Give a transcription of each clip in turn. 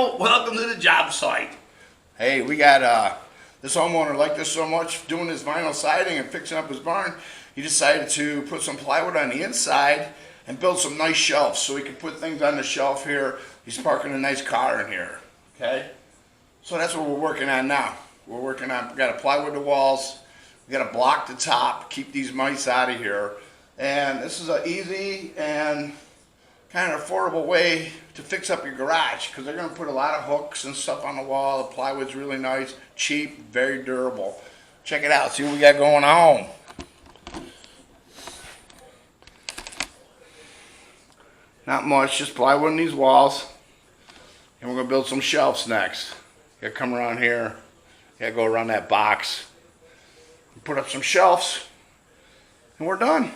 channel. Welcome to the job site. Hey, we got this homeowner liked this so much, doing his vinyl siding and fixing up his barn, he decided to put some plywood on the inside and build some nice shelves so he could put things on the shelf here. He's parking a nice car in here, okay? So that's what we're working on now. We got to plywood the walls, we got to block the top, keep these mice out of here. And this is an easy and kind of affordable way to fix up your garage, because they're going to put a lot of hooks and stuff on the wall. The plywood's really nice, cheap, very durable. Check it out, see what we got going on. Not much, just plywood in these walls. And we're going to build some shelves next. Got to come around here, got to go around that box, put up some shelves, and we're done.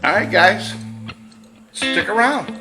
Alright guys, stick around.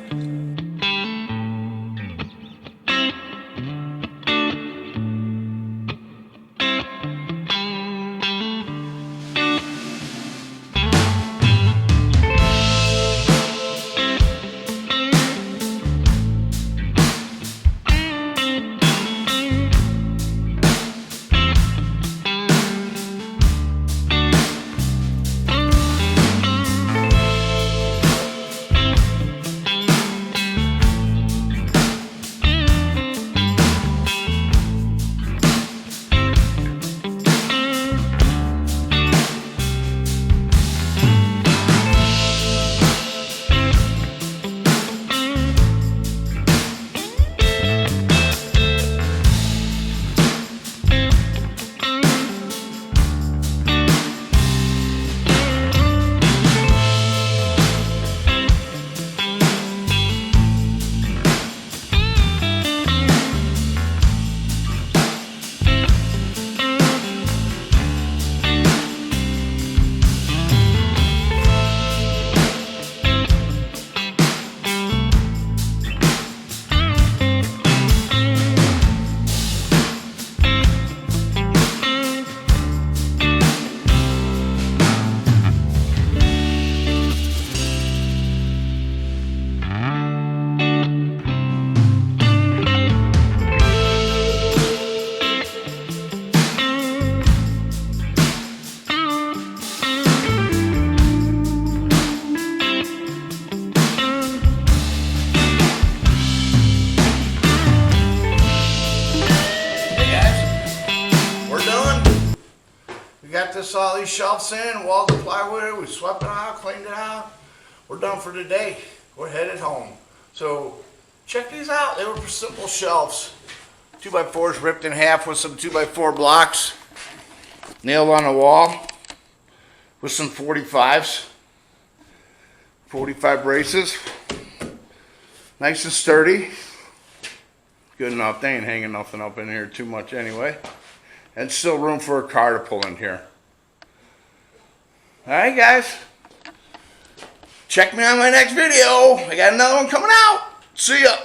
All these shelves in, walls of plywood, we swept it out, cleaned it out. We're done for today. We're headed home. So check these out. They were simple shelves. 2x4s ripped in half with some 2x4 blocks. Nailed on the wall with some 45s. 45 braces. Nice and sturdy. Good enough. They ain't hanging nothing up in here too much anyway. And still room for a car to pull in here. Alright guys, check me on my next video. I got another one coming out. See ya.